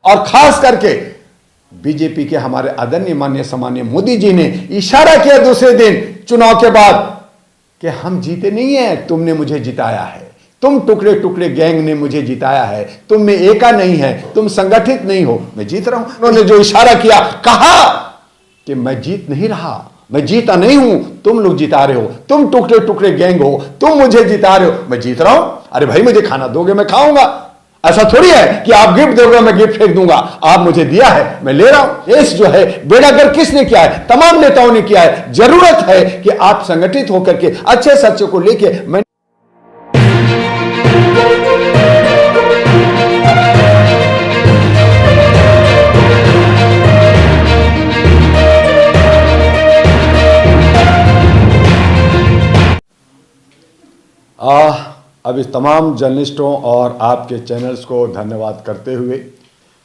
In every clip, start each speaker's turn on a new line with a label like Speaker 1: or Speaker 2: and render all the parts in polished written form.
Speaker 1: और खास करके बीजेपी के हमारे आदरणीय माननीय सम्माननीय मोदी जी ने इशारा किया दूसरे दिन चुनाव के बाद कि हम जीते नहीं हैं, तुमने मुझे जिताया है, तुम टुकड़े टुकड़े गैंग ने मुझे जिताया है, तुम में एका नहीं है, तुम संगठित नहीं हो, मैं जीत रहा हूं। उन्होंने जो इशारा किया, कहा कि मैं जीत नहीं रहा, मैं जीता नहीं हूं, तुम लोग जिता रहे हो, तुम टुकड़े टुकड़े गैंग हो, तुम मुझे जिता रहे हो, मैं जीत रहा हूं। अरे भाई मुझे खाना दोगे मैं खाऊंगा, ऐसा थोड़ी है कि आप गिफ्ट दोगे मैं गिफ्ट फेंक दूंगा, आप मुझे दिया है मैं ले रहा हूं। देश जो है बेड़ागर किसने किया है? तमाम नेताओं ने किया है। जरूरत है कि आप संगठित होकर के अच्छे सच्चे को लेके मैं अब इस तमाम जर्नलिस्टों और आपके चैनल्स को धन्यवाद करते हुए,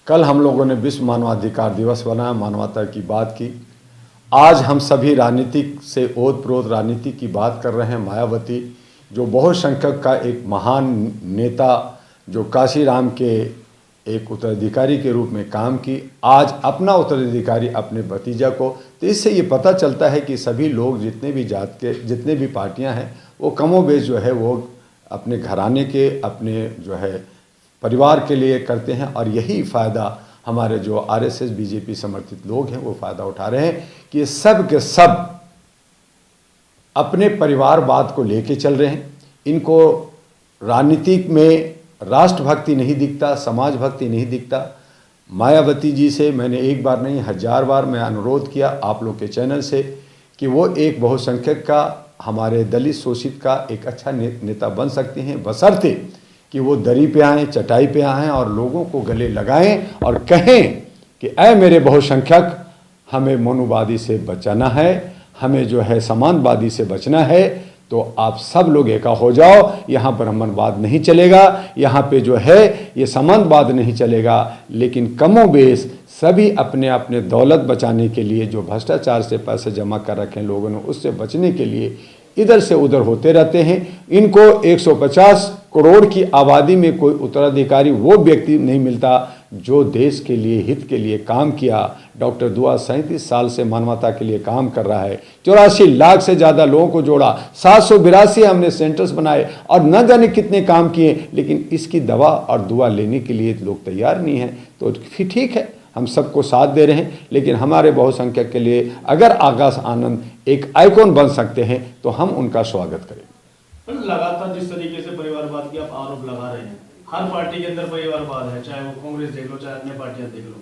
Speaker 1: कल हम लोगों ने विश्व मानवाधिकार दिवस बनाया, मानवता की बात की। आज हम सभी राजनीतिक से ओतप्रोत राजनीति की बात कर रहे हैं। मायावती जो बहुसंख्यक का एक महान नेता, जो काशीराम के एक उत्तराधिकारी के रूप में काम की, आज अपना उत्तराधिकारी अपने भतीजा को। तो इससे ये पता चलता है कि सभी लोग जितने भी जात के जितने भी पार्टियां हैं वो कमोबेश जो है वो अपने घराने के, अपने जो है परिवार के लिए करते हैं। और यही फ़ायदा हमारे जो आरएसएस बीजेपी समर्थित लोग हैं वो फ़ायदा उठा रहे हैं कि सब के सब अपने परिवारवाद को लेके चल रहे हैं। इनको राजनीतिक में राष्ट्रभक्ति नहीं दिखता, समाज भक्ति नहीं दिखता। मायावती जी से मैंने एक बार नहीं 1000 बार मैं अनुरोध किया आप लोग के चैनल से कि वो एक बहुसंख्यक का, हमारे दलित शोषित का एक अच्छा नेता बन सकते हैं, बशर्ते कि वो दरी पे आएँ, चटाई पे आएँ और लोगों को गले लगाएं और कहें कि ऐ मेरे बहुसंख्यक, हमें मनुवादी से बचाना है, हमें जो है समानवादी से बचना है, तो आप सब लोग एका हो जाओ। यहाँ ब्राह्मणवाद नहीं चलेगा, यहाँ पे जो है ये समानवाद नहीं चलेगा। लेकिन कमोबेश सभी अपने अपने दौलत बचाने के लिए, जो भ्रष्टाचार से पैसे जमा कर रखे हैं लोगों ने, उससे बचने के लिए इधर से उधर होते रहते हैं। इनको 150 करोड़ की आबादी में कोई उत्तराधिकारी वो व्यक्ति नहीं मिलता जो देश के लिए, हित के लिए काम किया। डॉक्टर दुआ 37 साल से मानवता के लिए काम कर रहा है, 84 लाख से ज़्यादा लोगों को जोड़ा, 782 हमने सेंटर्स बनाए और न जाने कितने काम किए। लेकिन इसकी दवा और दुआ लेने के लिए लोग तैयार नहीं हैं। तो फिर ठीक है, हम सबको साथ दे रहे हैं, लेकिन हमारे बहुसंख्यक के लिए अगर आकाश आनंद एक आइकॉन बन सकते हैं तो हम उनका स्वागत करें।
Speaker 2: लगातार जिस तरीके से परिवारवाद की आप आरोप लगा रहे हैं, हर पार्टी के अंदर परिवारवाद है, चाहे वो कांग्रेस देख लो, चाहे अन्य पार्टियां देख लो।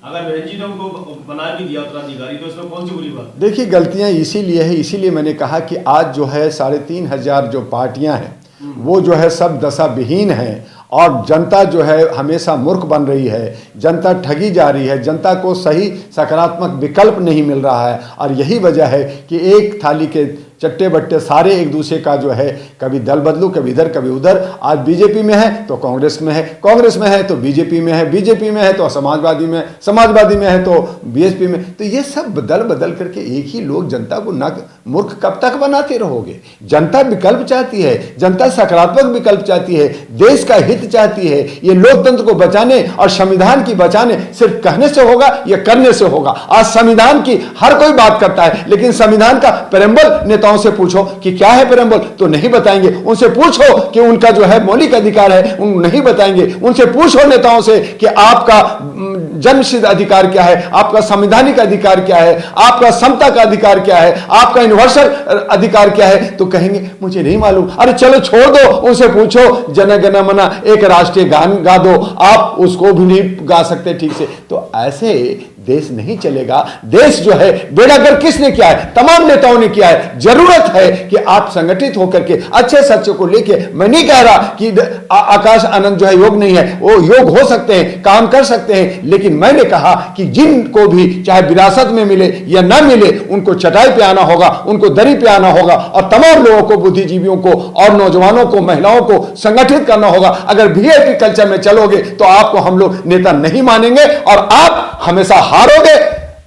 Speaker 2: अगर बहन जी ने उनको बना भी दिया उत्तराधिकारी तो इसमें कौन सी बुरी बात?
Speaker 1: देखिए, गलतियां इसीलिए है, इसीलिए मैंने कहा कि आज जो है 3500 जो पार्टियां हैं वो जो है सब दशा विहीन हैं और जनता जो है हमेशा मूर्ख बन रही है, जनता ठगी जा रही है, जनता को सही सकारात्मक विकल्प नहीं मिल रहा है। और यही वजह है कि एक थाली के चट्टे बट्टे सारे एक दूसरे का जो है कभी दल बदलू, कभी इधर कभी उधर। आज बीजेपी में है तो कांग्रेस में है, कांग्रेस में है तो बीजेपी में है, बीजेपी में है तो समाजवादी में, समाजवादी में है तो बीएसपी में। तो ये सब बदल बदल करके एक ही लोग जनता को मूर्ख कब तक बनाते रहोगे? जनता विकल्प चाहती है, जनता सकारात्मक विकल्प चाहती है, देश का हित चाहती है। ये लोकतंत्र को बचाने और संविधान की बचाने सिर्फ कहने से होगा या करने से होगा? आज संविधान की हर कोई बात करता है, लेकिन संविधान का प्रेम्बल नेताओं से पूछो कि क्या है प्रेम्बल, तो नहीं बताएंगे। उनसे पूछो कि उनका जो है मौलिक अधिकार है, उन नहीं बताएंगे। उनसे पूछो नेताओं से कि आपका जन्मसिद्ध अधिकार क्या है, आपका संवैधानिक अधिकार क्या है, आपका समता का अधिकार क्या है, आपका यूनिवर्सल अधिकार क्या है, तो कहेंगे मुझे नहीं मालूम। अरे चलो छोड़ दो, उनसे पूछो जन गण मन एक राष्ट्रीय गान गा दो, आप उसको भी नहीं गा सकते ठीक से। तो ऐसे देश नहीं चलेगा। देश जो है बेड़ागर किसने किया है? तमाम नेताओं ने किया है। जरूरत है कि आप संगठित होकर के अच्छे सच्चे को लेके, मैं नहीं कह रहा कि आकाश आनंद जो है योग नहीं है, वो योग हो सकते हैं, काम कर सकते हैं, लेकिन मैंने कहा कि जिनको भी चाहे विरासत में मिले या ना मिले, उनको चटाई पे आना होगा, उनको दरी पे आना होगा और तमाम लोगों को, बुद्धिजीवियों को और नौजवानों को, महिलाओं को संगठित करना होगा। अगर वीआईपी कल्चर में चलोगे तो आपको हम लोग नेता नहीं मानेंगे और आप हमेशा हारोगे।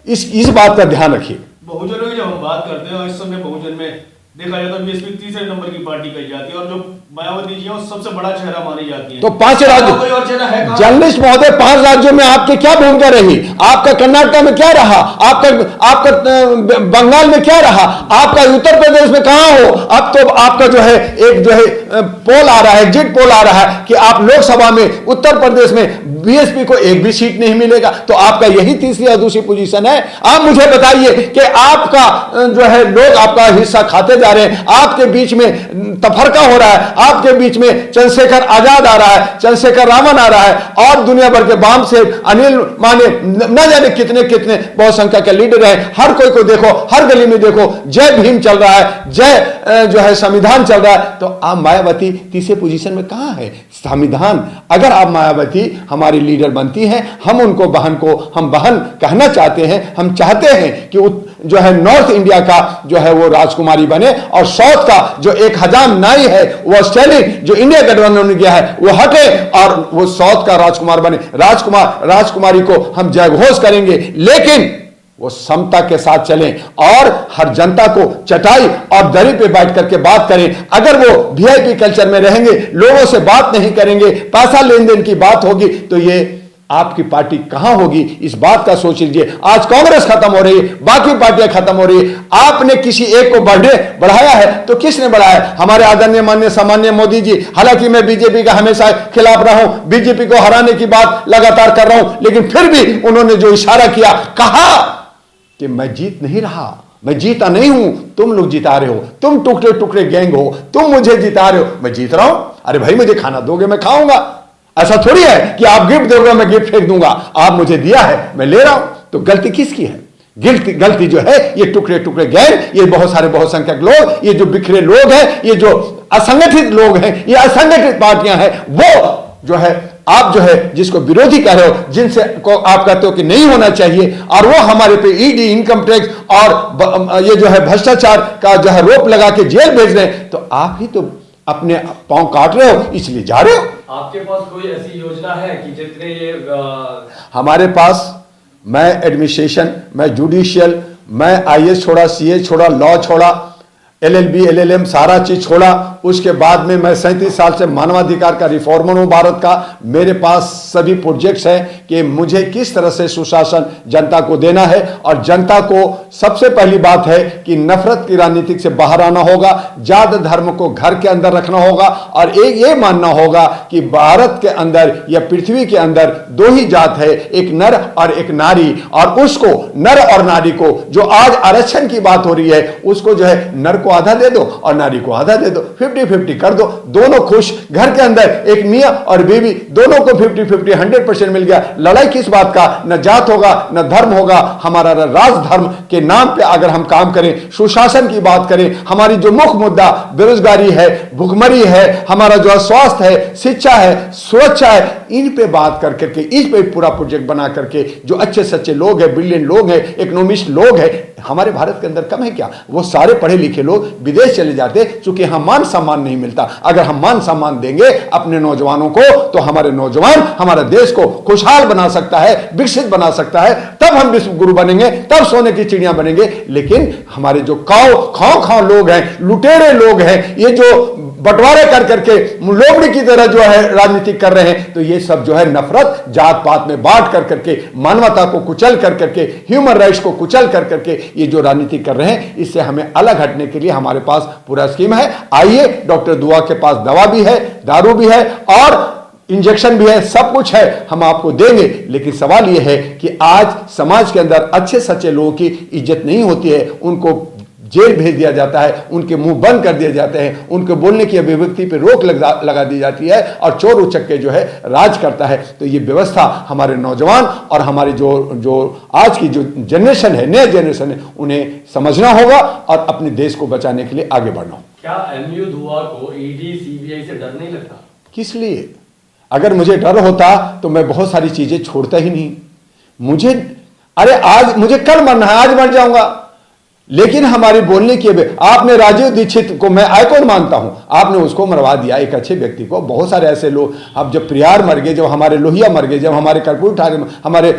Speaker 1: इस बात का ध्यान रखिए।
Speaker 2: बहुजनों की जब हम बात करते हैं, इस समय बहुजन में देखा जाता है बीएसपी तीसरे नंबर की पार्टी कही जाती है और जो मायावती जी वो सबसे बड़ा चेहरा मानी जाती है।
Speaker 1: तो 5 राज्य
Speaker 2: कोई और चेहरा है कहाँ?
Speaker 1: जर्नलिस्ट महोदय, 5 राज्यों में आपकी क्या भूमिका रही? आपका कर्नाटक में क्या रहा? आपका बंगाल में क्या रहा? आपका उत्तर प्रदेश में कहां हो? अब तो आपका जो है एक जो है पोल आ रहा है, एग्जिट पोल आ रहा है कि आप लोकसभा में उत्तर प्रदेश में बीएसपी को एक भी सीट नहीं मिलेगा। तो आपका यही तीसरी या दूसरी पोजीशन है। आप मुझे बताइए कि आपका जो है लोग आपका हिस्सा खाते जा रहे हैं, आपके बीच में तफरका हो रहा है, आपके बीच में चंद्रशेखर आजाद आ रहा है, चंद्रशेखर रावण आ रहा है और दुनिया भर के बाम से अनिल माने न जाने कितने कितने बहुसंख्या के लीडर हैं। हर कोई को देखो, हर गली में देखो जय भीम चल रहा है, जय जो है संविधान चल रहा है। तो आप मायावती तीसरे पोजीशन में कहां है? संविधान, अगर आप मायावती हमारी लीडर बनती हैं, हम उनको हम बहन कहना चाहते हैं। हम चाहते हैं कि जो है नॉर्थ इंडिया का जो है वो राजकुमारी बने और साउथ का जो एक हजाम नाई है वो स्टैलिन जो इंडिया गठबंधन में गया है वो हटे और वो साउथ का राजकुमार बने। राजकुमारी को हम जयघोष करेंगे, लेकिन वो समता के साथ चलें और हर जनता को चटाई और दरी पे बैठ करके बात करें। अगर वो वीआईपी कल्चर में रहेंगे, लोगों से बात नहीं करेंगे, पैसा लेन देन की बात होगी, तो ये आपकी पार्टी कहां होगी? इस बात का सोच लीजिए। आज कांग्रेस खत्म हो रही है, बाकी पार्टियां खत्म हो रही है। आपने किसी एक को बढ़ाया है तो किसने बढ़ाया? हमारे आदरणीय माननीय सामान्य मोदी जी। हालांकि मैं बीजेपी का हमेशा खिलाफ रहा हूं, बीजेपी को हराने की बात लगातार कर रहा हूं, लेकिन फिर भी उन्होंने जो इशारा किया, कहा कि मैं जीत नहीं रहा, मैं जीता नहीं हूं, तुम लोग जिता रहे हो, तुम टुकड़े टुकड़े गैंग हो, तुम मुझे जिता रहे हो, मैं जीत रहा हूं। अरे भाई मुझे खाना दोगे, मैं खाऊंगा। ऐसा थोड़ी है कि आप गिफ्ट दोगे मैं गिफ्ट फेंक दूंगा। आप मुझे दिया है, मैं ले रहा हूं। तो गलती किसकी है? गलती जो है ये टुकड़े टुकड़े गैंग, ये बहुत सारे बहुसंख्यक लोग, ये जो बिखरे लोग हैं, ये जो असंगठित लोग हैं, ये असंगठित पार्टियां हैं, वो जो है आप जो है जिसको विरोधी कह रहे हो, जिनसे को आप कहते हो कि नहीं होना चाहिए, और वो हमारे पे ईडी, इनकम टैक्स और ये जो है भ्रष्टाचार का जो है रोप लगा के जेल भेज रहे हैं, तो आप ही तो अपने पांव काट रहे हो, इसलिए जा रहे हो।
Speaker 2: आपके पास कोई ऐसी योजना है कि जितने ये
Speaker 1: हमारे पास, मैं एडमिनिस्ट्रेशन, मैं जुडिशियल, मैं आईएएस छोड़ा, सीए छोड़ा, लॉ छोड़ा, एलएलबी, एलएलएम सारा चीज छोड़ा। उसके बाद में मैं 37 साल से मानवाधिकार का रिफॉर्मर हूं भारत का। मेरे पास सभी प्रोजेक्ट्स हैं कि मुझे किस तरह से सुशासन जनता को देना है, और जनता को सबसे पहली बात है कि नफरत की राजनीति से बाहर आना होगा, जात धर्म को घर के अंदर रखना होगा, और एक ये मानना होगा कि भारत के अंदर या पृथ्वी के अंदर दो ही जात है, एक नर और एक नारी, और उसको नर और नारी को जो आज आरक्षण की बात हो रही है, उसको जो है नर को आधा दे दो और नारी को आधा दे दो, 50-50 कर दो, दोनों खुश। घर के अंदर एक मियां और बीवी दोनों को 50-50 100% मिल गया। लड़ाई किस बात का? न जात होगा, न धर्म होगा। हमारा राजधर्म के नाम पे अगर हम काम करें, सुशासन की बात करें, हमारी जो मुख्य मुद्दा बेरोजगारी है, भुखमरी है, हमारा जो स्वास्थ्य है, शिक्षा है, सुरक्षा है, इन पे बात करके इस पे पूरा प्रोजेक्ट बना करके जो अच्छे सच्चे लोग हैं, ब्रिलियंट लोग हैं, इकोनॉमिस्ट लोग हैं, हमारे भारत के अंदर कम है क्या? वो सारे पढ़े लिखे लोग विदेश चले जाते, क्योंकि हम मान सम्मान नहीं मिलता। अगर हम मान सम्मान देंगे अपने नौजवानों को, तो हमारे नौजवान हमारे देश को खुशहाल बना सकता है, विकसित बना सकता है, तब हम विश्व गुरु बनेंगे, तब सोने की चिड़िया बनेंगे। लेकिन हमारे जो खाओ लोग हैं, लुटेरे लोग हैं, ये जो बंटवारे कर करके लोमड़ी की तरह जो है राजनीति कर रहे हैं, तो ये सब जो है नफरत, जात पात में बांट कर करके, मानवता को कुचल कर करके, ह्यूमन राइट्स को कुचल कर करके ये जो राजनीति कर रहे हैं, इससे हमें अलग हटने के लिए हमारे पास पूरा स्कीम है। आइए, डॉक्टर दुआ के पास दवा भी है, दारू भी है और इंजेक्शन भी है, सब कुछ है, हम आपको देंगे। लेकिन सवाल यह है कि आज समाज के अंदर अच्छे सच्चे लोगों की इज्जत नहीं होती है, उनको जेल भेज दिया जाता है, उनके मुंह बंद कर दिए जाते हैं, उनके बोलने की अभिव्यक्ति पर रोक लगा दी जाती है, और चोर उचक्के जो है राज करता है। तो ये व्यवस्था हमारे नौजवान और हमारे जो आज की जो जनरेशन है, नए जनरेशन है, उन्हें समझना होगा और अपने देश को बचाने के लिए आगे बढ़ना होगा।
Speaker 2: क्या एमयू दुआ को ईडी सीबीआई से डर नहीं लगता?
Speaker 1: किस लिए? अगर मुझे डर होता तो मैं बहुत सारी चीजें छोड़ता ही नहीं। मुझे आज मुझे कल मरना है, आज मर जाऊंगा। लेकिन हमारी बोलने की आपने राजीव दीक्षित को मैं आइकॉन मानता हूं, आपने उसको मरवा दिया, एक अच्छे व्यक्ति को। बहुत सारे ऐसे लोग, अब जब प्रियार मर गए, जब हमारे लोहिया मर गए, जब हमारे कर्पूर ठाकुर, हमारे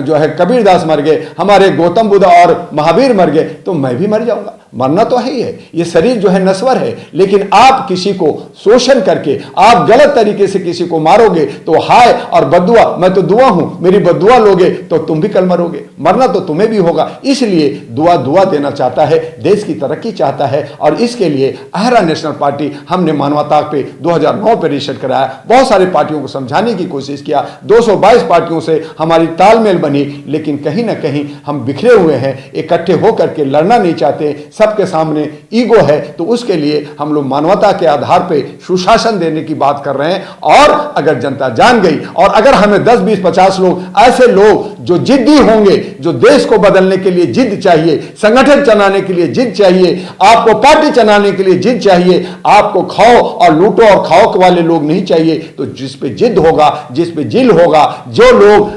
Speaker 1: जो है कबीरदास मर गए, हमारे गौतम बुद्ध और महावीर मर गए, तो मैं भी मर जाऊंगा। मरना तो है ही है, ये शरीर जो है नश्वर है। लेकिन आप किसी को शोषण करके, आप गलत तरीके से किसी को मारोगे तो हाय और बद्दुआ, मैं तो दुआ हूं, मेरी बद्दुआ लोगे तो तुम भी कल मरोगे, मरना तो तुम्हें भी होगा। इसलिए दुआ देना चाहता है, देश की तरक्की चाहता है, और इसके लिए आहरा नेशनल पार्टी हमने मानवता पे 2009 पे रिसर्च कराया, बहुत सारी पार्टियों को समझाने की कोशिश किया, 222 पार्टियों से हमारी तालमेल बनी, लेकिन कहीं ना कहीं हम बिखरे हुए हैं, इकट्ठे होकर के लड़ना नहीं चाहते, सबके सामने ईगो है। तो उसके लिए हम लोग मानवता के आधार पे सुशासन देने की बात कर रहे हैं। और अगर जनता जान गई, और अगर हमें 10, 20, 50 लोग, ऐसे लोग जो जिद्दी होंगे, जो देश को बदलने के लिए जिद चाहिए, संगठन चलाने के लिए जिद चाहिए, आपको पार्टी चलाने के लिए जिद चाहिए, आपको खाओ और लूटो और खाओ वाले लोग नहीं चाहिए। तो जिस पे जिद होगा, जिस पे जिल होगा, जो लोग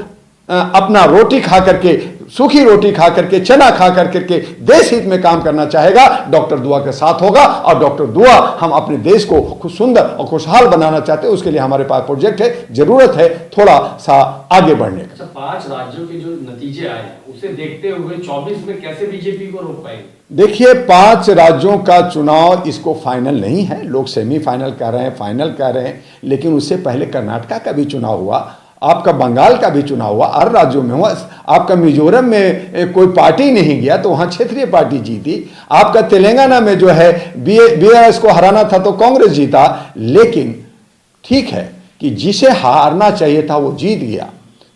Speaker 1: अपना रोटी खा करके, सूखी रोटी खा करके, चना खा करके देश हित में काम करना चाहेगा, डॉक्टर दुआ के साथ होगा। और डॉक्टर दुआ, हम अपने देश को खूब सुंदर और खुशहाल बनाना चाहते हैं, उसके लिए हमारे पास प्रोजेक्ट है, जरूरत है थोड़ा सा आगे बढ़ने का।
Speaker 3: 5 राज्यों के जो नतीजे आए उसे देखते हुए 24 में कैसे बीजेपी को रोक पाएंगे?
Speaker 1: देखिए, 5 राज्यों का चुनाव इसको फाइनल नहीं है, लोग सेमीफाइनल कह रहे हैं, फाइनल कह रहे हैं, लेकिन उससे पहले कर्नाटका का भी चुनाव हुआ, आपका बंगाल का भी चुनाव हुआ, हर राज्यों में हुआ। आपका मिजोरम में कोई पार्टी नहीं गया तो वहां क्षेत्रीय पार्टी जीती। आपका तेलंगाना में जो है बीआरएस को हराना था तो कांग्रेस जीता। लेकिन ठीक है कि जिसे हारना चाहिए था वो जीत गया,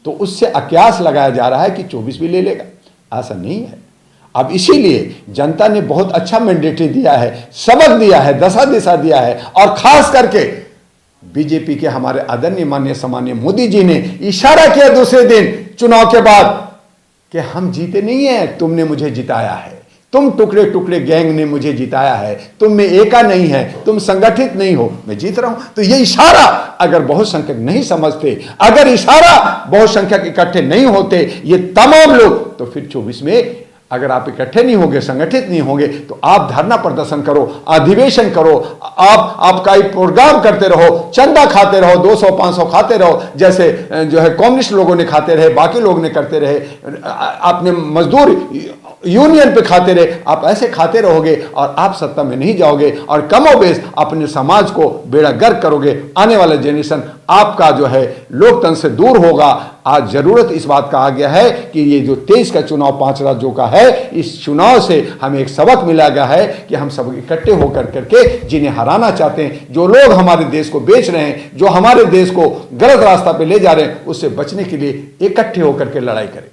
Speaker 1: तो उससे अक्यास लगाया जा रहा है कि 24 भी ले लेगा। ऐसा नहीं है। अब इसीलिए जनता ने बहुत अच्छा मैंडेटरी दिया है, सबक दिया है, दशा दिशा दिया है। और खास करके बीजेपी के हमारे आदरणीय माननीय सम्माननीय मोदी जी ने इशारा किया दूसरे दिन चुनाव के बाद कि हम जीते नहीं है, तुमने मुझे जिताया है, तुम टुकड़े टुकड़े गैंग ने मुझे जिताया है, तुम में एका नहीं है, तुम संगठित नहीं हो, मैं जीत रहा हूं। तो ये इशारा अगर बहुसंख्यक नहीं समझते, अगर इशारा बहुसंख्यक इकट्ठे नहीं होते ये तमाम लोग, तो फिर 24 में अगर आप इकट्ठे नहीं होंगे, संगठित नहीं होंगे, तो आप धरना प्रदर्शन करो, अधिवेशन करो, आपका एक प्रोग्राम करते रहो, चंदा खाते रहो, 200-500 खाते रहो, जैसे जो है कम्युनिस्ट लोगों ने खाते रहे, बाकी लोग ने करते रहे, आपने मजदूर यूनियन पे खाते रहे, आप ऐसे खाते रहोगे और आप सत्ता में नहीं जाओगे और कमोबेश अपने समाज को बेड़ा गर्क करोगे। आने वाला जनरेशन आपका जो है लोकतंत्र से दूर होगा। आज जरूरत इस बात का आ गया है कि ये जो 23 का चुनाव 5 राज्यों का है, इस चुनाव से हमें एक सबक मिला गया है कि हम सब इकट्ठे होकर करके जिन्हें हराना चाहते हैं, जो लोग हमारे देश को बेच रहे हैं, जो हमारे देश को गलत रास्ता पे ले जा रहे हैं, उससे बचने के लिए इकट्ठे होकर के लड़ाई करें।